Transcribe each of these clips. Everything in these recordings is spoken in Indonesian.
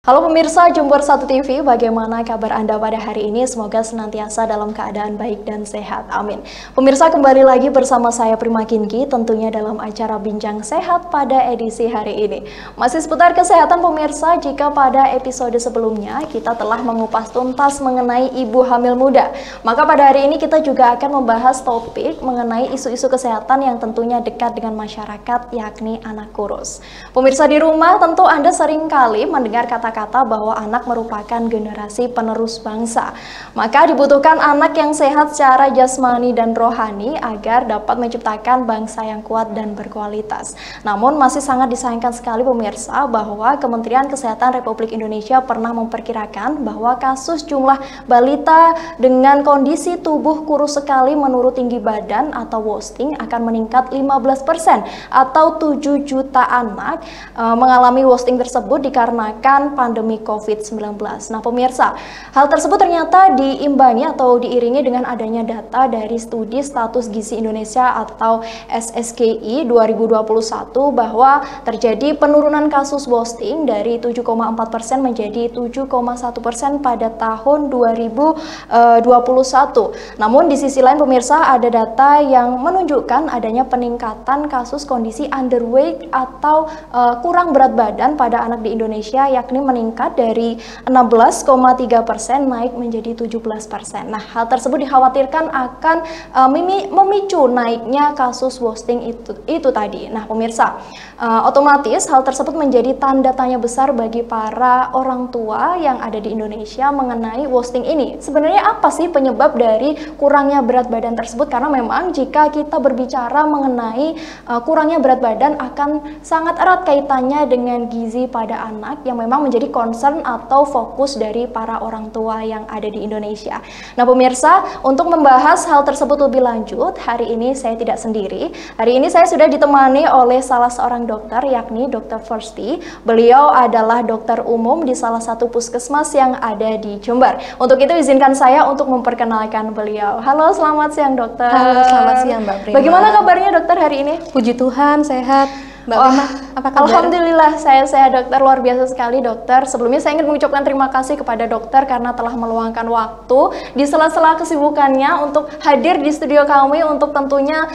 Halo pemirsa Jember 1 TV, bagaimana kabar Anda pada hari ini? Semoga senantiasa dalam keadaan baik dan sehat. Amin. Pemirsa, kembali lagi bersama saya Prima Kinki, tentunya dalam acara Bincang Sehat pada edisi hari ini. Masih seputar kesehatan pemirsa, jika pada episode sebelumnya kita telah mengupas tuntas mengenai ibu hamil muda, maka pada hari ini kita juga akan membahas topik mengenai isu-isu kesehatan yang tentunya dekat dengan masyarakat, yakni anak kurus. Pemirsa di rumah, tentu Anda sering kali mendengar kata-kata bahwa anak merupakan generasi penerus bangsa. Maka dibutuhkan anak yang sehat secara jasmani dan rohani agar dapat menciptakan bangsa yang kuat dan berkualitas. Namun masih sangat disayangkan sekali pemirsa bahwa Kementerian Kesehatan Republik Indonesia pernah memperkirakan bahwa kasus jumlah balita dengan kondisi tubuh kurus sekali menurut tinggi badan atau wasting akan meningkat 15% atau 7 juta anak mengalami wasting tersebut dikarenakan pandemi COVID-19. Nah pemirsa, hal tersebut ternyata diimbangi atau diiringi dengan adanya data dari studi status gizi Indonesia atau SSGI 2021 bahwa terjadi penurunan kasus wasting dari 7,4% menjadi 7,1% pada tahun 2021. Namun di sisi lain pemirsa, ada data yang menunjukkan adanya peningkatan kasus kondisi underweight atau kurang berat badan pada anak di Indonesia, yakni meningkat dari 16,3% naik menjadi 17%. Nah, hal tersebut dikhawatirkan akan memicu naiknya kasus wasting itu tadi. Nah, pemirsa, otomatis hal tersebut menjadi tanda tanya besar bagi para orang tua yang ada di Indonesia mengenai wasting ini. Sebenarnya apa sih penyebab dari kurangnya berat badan tersebut? Karena memang jika kita berbicara mengenai kurangnya berat badan akan sangat erat kaitannya dengan gizi pada anak yang memang menjadi concern atau fokus dari para orang tua yang ada di Indonesia. Nah pemirsa, untuk membahas hal tersebut lebih lanjut, hari ini saya tidak sendiri. Hari ini saya sudah ditemani oleh salah seorang dokter, yakni Dr. Firsti. Beliau adalah dokter umum di salah satu puskesmas yang ada di Jember. Untuk itu izinkan saya untuk memperkenalkan beliau. Halo, selamat siang dokter. Halo, selamat siang Mbak Prima. Bagaimana kabarnya dokter hari ini? Puji Tuhan, sehat. Mbak Prima, apa kabar? Alhamdulillah, saya sehat dokter, luar biasa sekali dokter. Sebelumnya saya ingin mengucapkan terima kasih kepada dokter karena telah meluangkan waktu di sela-sela kesibukannya untuk hadir di studio kami untuk tentunya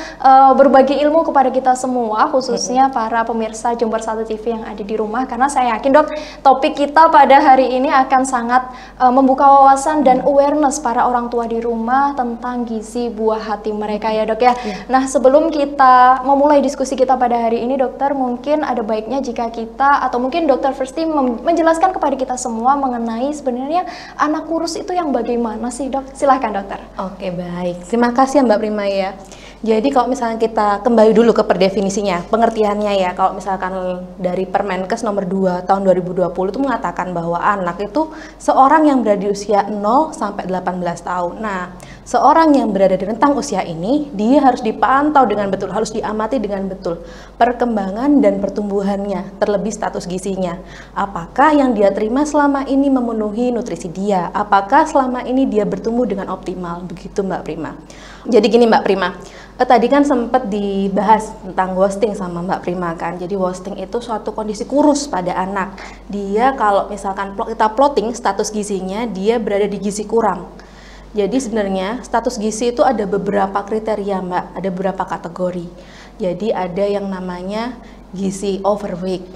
berbagi ilmu kepada kita semua, khususnya para pemirsa Jember 1 TV yang ada di rumah. Karena saya yakin dok, topik kita pada hari ini akan sangat membuka wawasan dan awareness para orang tua di rumah tentang gizi buah hati mereka ya dok ya. Nah sebelum kita memulai diskusi kita pada hari ini dokter, mungkin ada baiknya jika kita atau mungkin Dokter Firsti menjelaskan kepada kita semua mengenai sebenarnya anak kurus itu yang bagaimana sih dok? Silahkan dokter. Oke baik, terima kasih ya Mbak Prima ya. Jadi kalau misalnya kita kembali dulu ke perdefinisinya, pengertiannya ya, kalau misalkan dari Permenkes nomor 2 tahun 2020 itu mengatakan bahwa anak itu seorang yang berada di usia 0 sampai 18 tahun. Nah, seorang yang berada di rentang usia ini, dia harus dipantau dengan betul, harus diamati dengan betul perkembangan dan pertumbuhannya, terlebih status gizinya. Apakah yang dia terima selama ini memenuhi nutrisi dia? Apakah selama ini dia bertumbuh dengan optimal? Begitu Mbak Prima. Jadi gini Mbak Prima, tadi kan sempat dibahas tentang wasting sama Mbak Prima kan. Jadi wasting itu suatu kondisi kurus pada anak. Dia kalau misalkan kita plotting status gizinya, dia berada di gizi kurang. Jadi sebenarnya status gizi itu ada beberapa kriteria Mbak, ada beberapa kategori. Jadi ada yang namanya gizi overweight,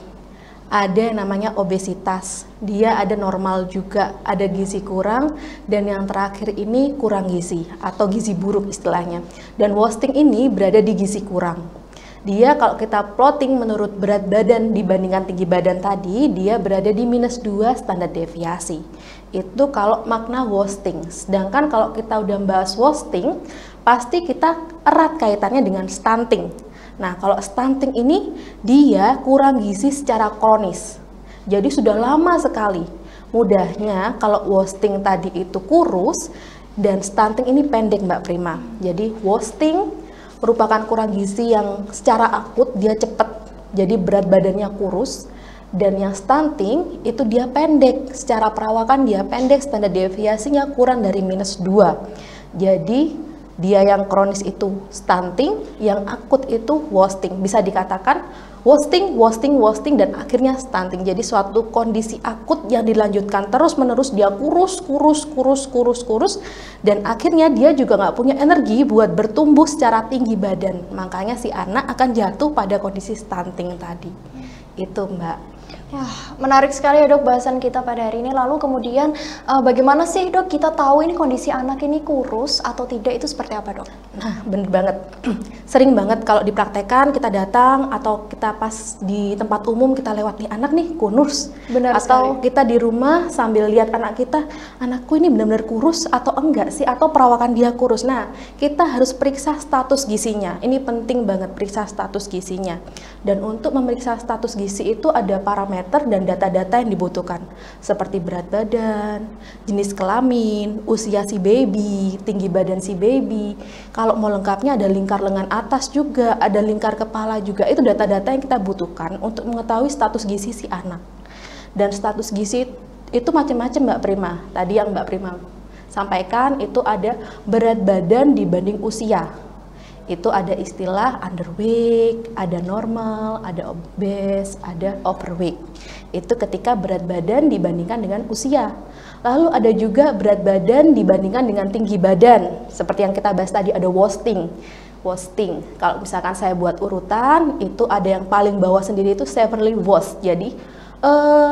ada yang namanya obesitas, dia ada normal juga, ada gizi kurang, dan yang terakhir ini kurang gizi atau gizi buruk istilahnya. Dan wasting ini berada di gizi kurang. Dia kalau kita plotting menurut berat badan dibandingkan tinggi badan tadi, dia berada di -2 standar deviasi. Itu kalau makna wasting. Sedangkan kalau kita udah bahas wasting, pasti kita erat kaitannya dengan stunting. Nah, kalau stunting ini dia kurang gizi secara kronis. Jadi sudah lama sekali. Mudahnya kalau wasting tadi itu kurus dan stunting ini pendek Mbak Prima. Jadi wasting merupakan kurang gizi yang secara akut dia cepat. Jadi berat badannya kurus. Dan yang stunting itu dia pendek. Secara perawakan dia pendek, standar deviasinya kurang dari -2. Jadi Dia yang kronis itu stunting, yang akut itu wasting. Bisa dikatakan wasting, dan akhirnya stunting. Jadi suatu kondisi akut yang dilanjutkan terus-menerus, dia kurus, dan akhirnya dia juga nggak punya energi buat bertumbuh secara tinggi badan. Makanya si anak akan jatuh pada kondisi stunting tadi. Itu, Mbak. Wah, menarik sekali ya dok bahasan kita pada hari ini. Lalu kemudian bagaimana sih dok kita tahu ini kondisi anak ini kurus atau tidak, itu seperti apa dok? Nah, bener banget. Sering banget kalau dipraktekkan, kita datang atau kita pas di tempat umum kita lewat nih, anak nih kurus. Benar atau sekali. kita di rumah sambil lihat anak kita, anakku ini benar-benar kurus atau enggak sih, atau perawakan dia kurus. Nah, kita harus periksa status gizinya. Ini penting banget, periksa status gizinya. Dan untuk memeriksa status gizi itu ada parameter dan data-data yang dibutuhkan, seperti berat badan, jenis kelamin, usia si baby, tinggi badan si baby. Kalau mau lengkapnya ada lingkar lengan atas juga, ada lingkar kepala juga. Itu data-data yang kita butuhkan untuk mengetahui status gizi si anak. Dan status gizi itu macam-macam Mbak Prima. Tadi yang Mbak Prima sampaikan itu ada berat badan dibanding usia. Itu ada istilah underweight, ada normal, ada obese, ada overweight. Itu ketika berat badan dibandingkan dengan usia. Lalu ada juga berat badan dibandingkan dengan tinggi badan. Seperti yang kita bahas tadi, ada wasting. Kalau misalkan saya buat urutan, itu ada yang paling bawah sendiri itu severely worst. Jadi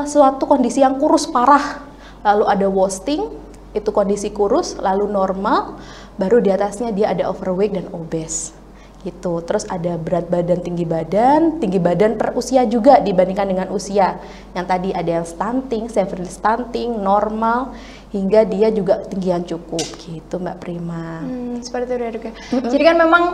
suatu kondisi yang kurus parah. Lalu ada wasting, itu kondisi kurus, lalu normal, baru di atasnya dia ada overweight dan obese gitu. Terus ada berat badan, tinggi badan per usia juga dibandingkan dengan usia. Yang tadi ada yang stunting, severely stunting, normal, hingga dia juga tinggi yang cukup gitu Mbak Prima. Seperti itu ya dok ya. Jadi kan memang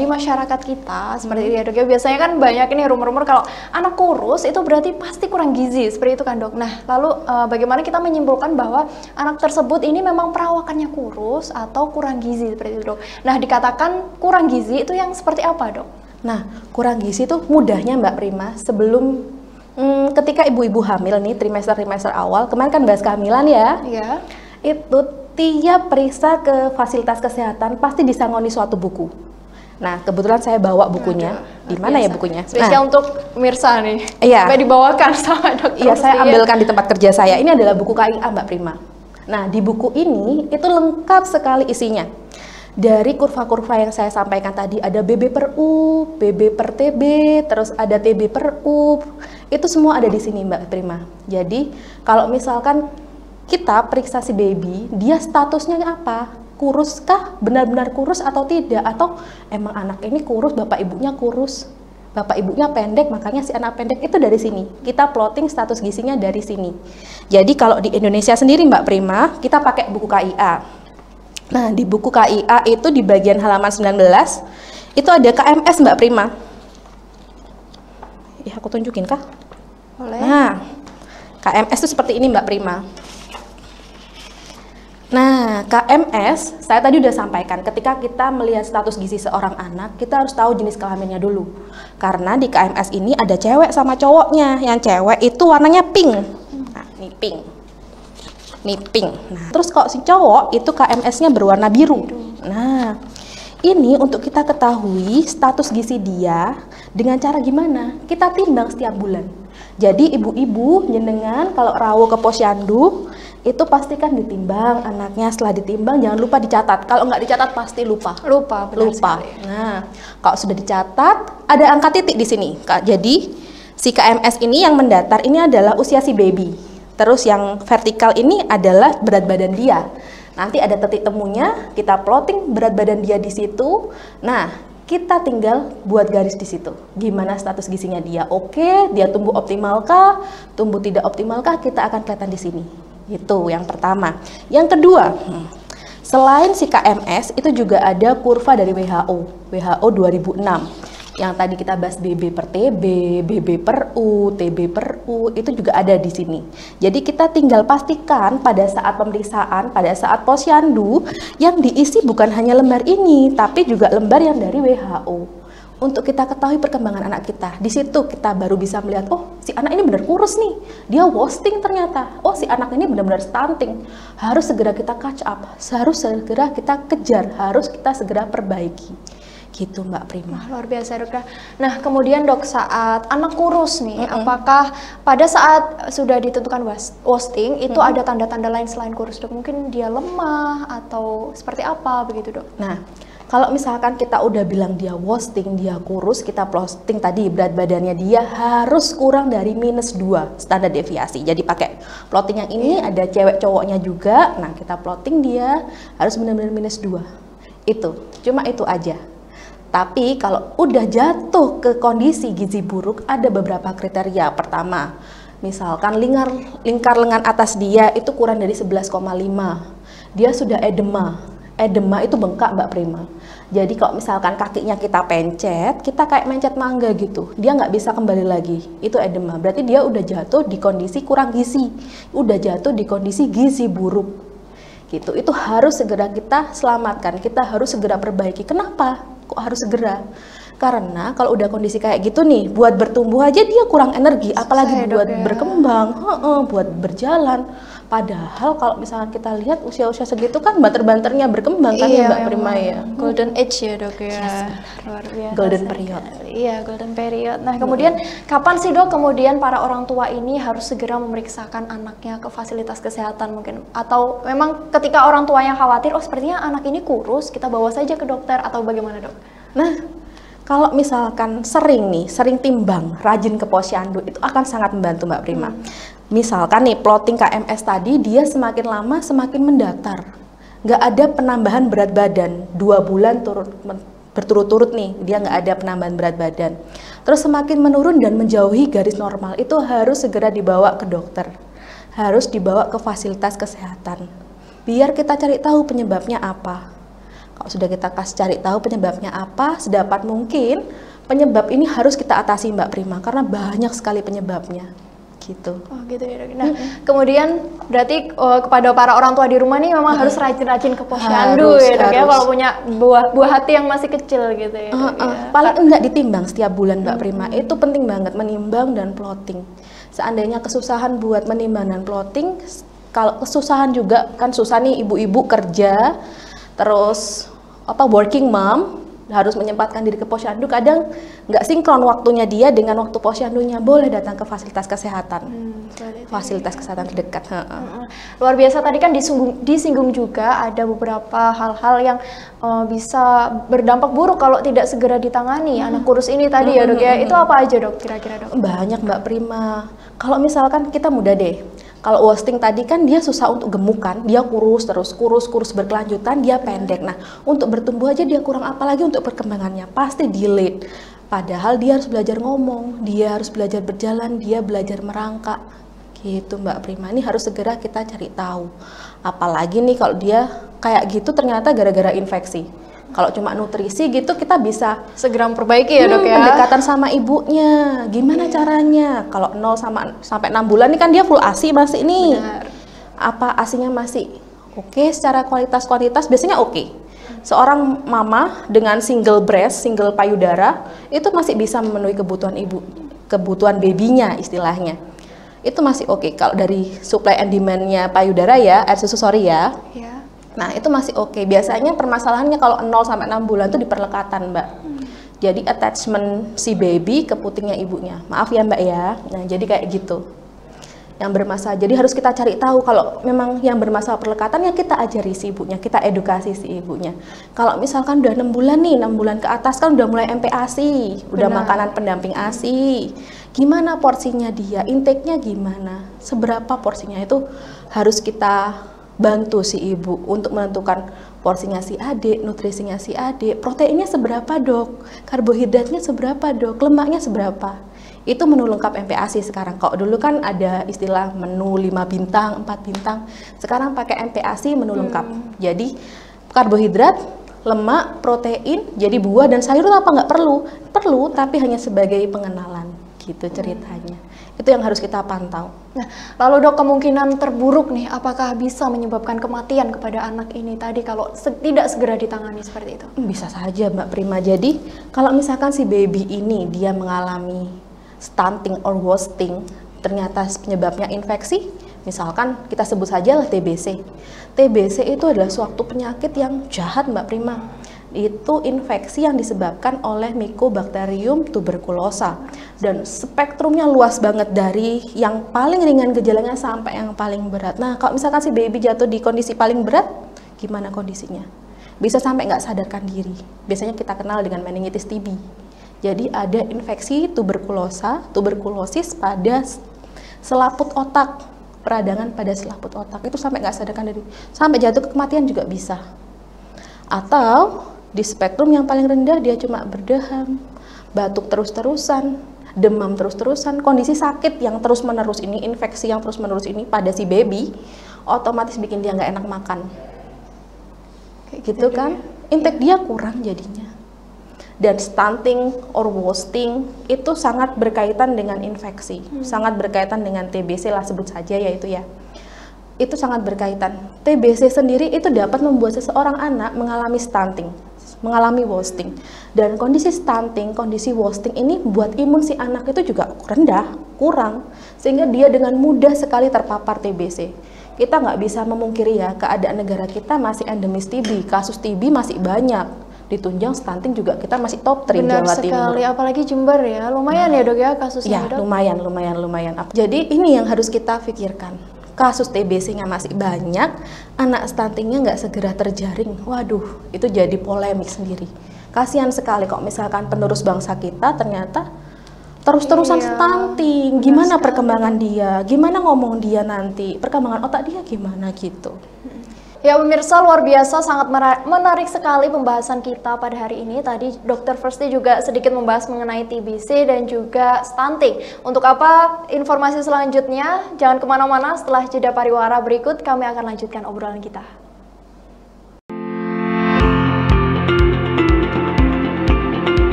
di masyarakat kita seperti itu ya dok ya, biasanya kan banyak ini rumor-rumor kalau anak kurus itu berarti pasti kurang gizi, seperti itu kan dok. Nah lalu bagaimana kita menyimpulkan bahwa anak tersebut ini memang perawakannya kurus atau kurang gizi, seperti itu dok. Nah dikatakan kurang gizi itu yang seperti apa dok? Nah kurang gizi itu mudahnya Mbak Prima, sebelum ketika ibu-ibu hamil nih, trimester awal, kemarin kan bahas kehamilan ya, Iya. itu tiap periksa ke fasilitas kesehatan pasti disangoni suatu buku. Nah kebetulan saya bawa bukunya. Di mana ya bukunya? Spesial untuk pemirsa nih. Iya. Sampai dibawakan sama dokter. Iya, saya ambilkan di tempat kerja saya. Ini adalah buku KIA Mbak Prima. Nah di buku ini itu lengkap sekali isinya. Dari kurva-kurva yang saya sampaikan tadi, ada BB per U, BB per TB, terus ada TB per U, itu semua ada di sini Mbak Prima. Jadi kalau misalkan kita periksa si baby, dia statusnya apa? Kurus kah? Benar-benar kurus atau tidak? Atau emang anak ini kurus, bapak ibunya kurus, bapak ibunya pendek, makanya si anak pendek, itu dari sini. Kita plotting status gizinya dari sini. Jadi kalau di Indonesia sendiri Mbak Prima, kita pakai buku KIA. Nah, di buku KIA itu di bagian halaman 19, itu ada KMS Mbak Prima. Ya, aku tunjukin kah? Boleh. Nah, KMS itu seperti ini Mbak Prima. Nah, KMS, saya tadi udah sampaikan, ketika kita melihat status gizi seorang anak, kita harus tahu jenis kelaminnya dulu. Karena di KMS ini ada cewek sama cowoknya. Yang cewek itu warnanya pink. Nah, ini pink. Nih pink. Nah, terus kalau si cowok itu KMS-nya berwarna biru. Nah, ini untuk kita ketahui status gizi dia dengan cara gimana? Kita timbang setiap bulan. Jadi ibu-ibu jenengan kalau rawuh ke posyandu itu pastikan ditimbang anaknya. Setelah ditimbang jangan lupa dicatat. Kalau nggak dicatat pasti lupa. Lupa. Nah, kalau sudah dicatat ada angka titik di sini. Jadi si KMS ini yang mendatar ini adalah usia si baby. Terus yang vertikal ini adalah berat badan dia. Nanti ada titik temunya, kita plotting berat badan dia di situ. Nah, kita tinggal buat garis di situ. Gimana status gizinya dia? Oke, dia tumbuh optimalkah? Tumbuh tidak optimalkah? Kita akan kelihatan di sini. Itu yang pertama. Yang kedua, selain si KMS, itu juga ada kurva dari WHO 2006. Yang tadi kita bahas BB per TB, BB per U, TB per U, itu juga ada di sini. Jadi kita tinggal pastikan pada saat pemeriksaan, pada saat posyandu, yang diisi bukan hanya lembar ini, tapi juga lembar yang dari WHO. untuk kita ketahui perkembangan anak kita. Di situ kita baru bisa melihat, oh si anak ini benar kurus nih, dia wasting ternyata. Oh si anak ini benar-benar stunting. Harus segera kita catch up, harus segera kita kejar, harus kita segera perbaiki. Gitu Mbak Prima. Wah, luar biasa dok. Nah kemudian dok, saat anak kurus nih, apakah pada saat sudah ditentukan wasting itu ada tanda-tanda lain selain kurus dok? Mungkin dia lemah atau seperti apa begitu dok? Nah, kalau misalkan kita udah bilang dia wasting, dia kurus, kita plotting tadi berat badannya dia harus kurang dari -2 standar deviasi. Jadi pakai plotting yang ini ada cewek cowoknya juga. Nah, kita plotting dia harus benar-benar -2. Itu, cuma itu aja. Tapi kalau udah jatuh ke kondisi gizi buruk, ada beberapa kriteria. Pertama, misalkan lingkar lengan atas dia itu kurang dari 11,5. Dia sudah edema. Edema itu bengkak Mbak Prima. Jadi kalau misalkan kakinya kita pencet, kita kayak mencet mangga gitu, dia nggak bisa kembali lagi. Itu edema. Berarti dia udah jatuh di kondisi kurang gizi, udah jatuh di kondisi gizi buruk. Gitu. Itu harus segera kita selamatkan. Kita harus segera perbaiki. Kenapa? Kok harus segera? Karena kalau udah kondisi kayak gitu nih, buat bertumbuh aja dia kurang energi, apalagi buat berkembang, buat berjalan. Padahal kalau misalnya kita lihat usia-usia segitu kan banter-banternya berkembang kan ya Mbak Prima ya. Golden age ya dok ya. Yes. Luar biasa. Golden period. Iya, golden period. Nah kemudian kapan sih dok kemudian para orang tua ini harus segera memeriksakan anaknya ke fasilitas kesehatan mungkin? Atau memang ketika orang tua yang khawatir, oh sepertinya anak ini kurus, kita bawa saja ke dokter atau bagaimana dok? Nah, kalau misalkan sering timbang, rajin ke posyandu, itu akan sangat membantu Mbak Prima. Misalkan nih, plotting KMS tadi, dia semakin lama semakin mendatar. Nggak ada penambahan berat badan, 2 bulan berturut-turut nih, dia nggak ada penambahan berat badan. Terus semakin menurun dan menjauhi garis normal, itu harus segera dibawa ke dokter. Harus dibawa ke fasilitas kesehatan. Biar kita cari tahu penyebabnya apa. Kalau sudah kita cari tahu penyebabnya apa, sedapat mungkin penyebab ini harus kita atasi Mbak Prima, karena banyak sekali penyebabnya. Gitu. Oh gitu ya dok. Nah kemudian berarti kepada para orang tua di rumah nih memang harus rajin-rajin ke posyandu ya dok ya, kalau punya buah hati yang masih kecil gitu ya dok ya. Paling enggak ditimbang setiap bulan Mbak Prima, itu penting banget menimbang dan plotting. Seandainya kesusahan buat menimbang dan plotting, kalau kesusahan juga kan susah nih ibu-ibu kerja, terus working mom, harus menyempatkan diri ke posyandu, kadang nggak sinkron waktunya dia dengan waktu posyandunya, boleh datang ke fasilitas kesehatan, fasilitas kesehatan terdekat. Luar biasa, tadi kan disinggung juga ada beberapa hal-hal yang bisa berdampak buruk kalau tidak segera ditangani anak kurus ini tadi ya dok ya, itu apa aja dok kira-kira dok? Banyak Mbak Prima. Kalau misalkan kita muda deh, kalau wasting tadi kan dia susah untuk gemuk kan, dia kurus terus, kurus berkelanjutan, dia pendek. Nah, untuk bertumbuh aja dia kurang, apalagi untuk perkembangannya, pasti delayed. Padahal dia harus belajar ngomong, dia harus belajar berjalan, dia belajar merangkak. Gitu Mbak Prima, ini harus segera kita cari tahu. Apalagi nih kalau dia kayak gitu ternyata gara-gara infeksi. Kalau cuma nutrisi gitu kita bisa segera memperbaiki ya dok ya. Pendekatan sama ibunya, gimana caranya? Kalau 0 sampai 6 bulan ini kan dia full ASI masih nih. Benar. Apa ASInya masih oke, secara kualitas biasanya oke. Seorang mama dengan single breast, single payudara itu masih bisa memenuhi kebutuhan babynya istilahnya. Itu masih oke. Kalau dari supply and demand-nya payudara ya, air susu ya. Nah, itu masih oke. Biasanya permasalahannya kalau 0 sampai 6 bulan itu di perlekatan, Mbak. Jadi attachment si baby ke putingnya ibunya. Maaf ya, Mbak ya. Nah, jadi kayak gitu. Yang bermasalah. Jadi harus kita cari tahu kalau memang yang bermasalah perlekatan ya kita ajari si ibunya, kita edukasi si ibunya. Kalau misalkan udah 6 bulan nih, 6 bulan ke atas kan udah mulai MPASI, udah makanan pendamping ASI. Gimana porsinya dia? Intake-nya gimana? Seberapa porsinya itu harus kita bantu si ibu untuk menentukan porsinya si adik, nutrisinya si adik, proteinnya seberapa dok, karbohidratnya seberapa dok, lemaknya seberapa. Itu menu lengkap MPASI sekarang. Kalau dulu kan ada istilah menu 5 bintang, 4 bintang, sekarang pakai MPASI menu lengkap. Jadi karbohidrat, lemak, protein, jadi buah dan sayur apa nggak perlu? Perlu, tapi hanya sebagai pengenalan gitu ceritanya. Itu yang harus kita pantau. Nah, lalu dok, kemungkinan terburuk nih, apakah bisa menyebabkan kematian kepada anak ini tadi kalau tidak segera ditangani seperti itu? Bisa saja Mbak Prima. Jadi kalau misalkan si baby ini dia mengalami stunting or wasting, ternyata penyebabnya infeksi, misalkan kita sebut saja lah TBC. TBC itu adalah suatu penyakit yang jahat Mbak Prima. Itu infeksi yang disebabkan oleh Mycobacterium tuberculosa, dan spektrumnya luas banget dari yang paling ringan gejalanya sampai yang paling berat. Nah, kalau misalkan si baby jatuh di kondisi paling berat, gimana kondisinya? Bisa sampai nggak sadarkan diri. Biasanya kita kenal dengan meningitis TB. Jadi ada infeksi tuberkulosis pada selaput otak, peradangan pada selaput otak, itu sampai nggak sadarkan diri, sampai jatuh ke kematian juga bisa. Atau di spektrum yang paling rendah dia cuma berdeham, batuk terus-terusan, demam terus-terusan, kondisi sakit yang terus-menerus ini, infeksi yang terus-menerus ini pada si baby, otomatis bikin dia nggak enak makan. Kayak gitu kan, intake dia kurang jadinya. Dan stunting or wasting itu sangat berkaitan dengan infeksi, sangat berkaitan dengan TBC lah sebut saja ya itu ya. Itu sangat berkaitan. TBC sendiri itu dapat membuat seseorang anak mengalami stunting, mengalami wasting. Dan kondisi stunting, kondisi wasting ini buat imun si anak itu juga rendah, kurang, sehingga dia dengan mudah sekali terpapar TBC. Kita nggak bisa memungkiri ya, keadaan negara kita masih endemis TB, kasus TB masih banyak. Ditunjang stunting juga kita masih top 3 Benar Jawa Timur. sekali, apalagi Jember ya, lumayan ya dok ya kasusnya. Ya, dok. lumayan. Jadi ini yang harus kita pikirkan. Kasus TBC-nya masih banyak, anak stuntingnya nggak segera terjaring. Waduh, itu jadi polemik sendiri. Kasihan sekali kok misalkan penerus bangsa kita ternyata terus-terusan stunting. Gimana perkembangan dia? Gimana ngomong dia nanti? Perkembangan otak dia gimana gitu? Ya pemirsa, luar biasa, sangat menarik sekali pembahasan kita pada hari ini. Tadi Dr. Firsti juga sedikit membahas mengenai TBC dan juga stunting. Untuk apa informasi selanjutnya? Jangan kemana-mana, setelah jeda pariwara berikut kami akan lanjutkan obrolan kita.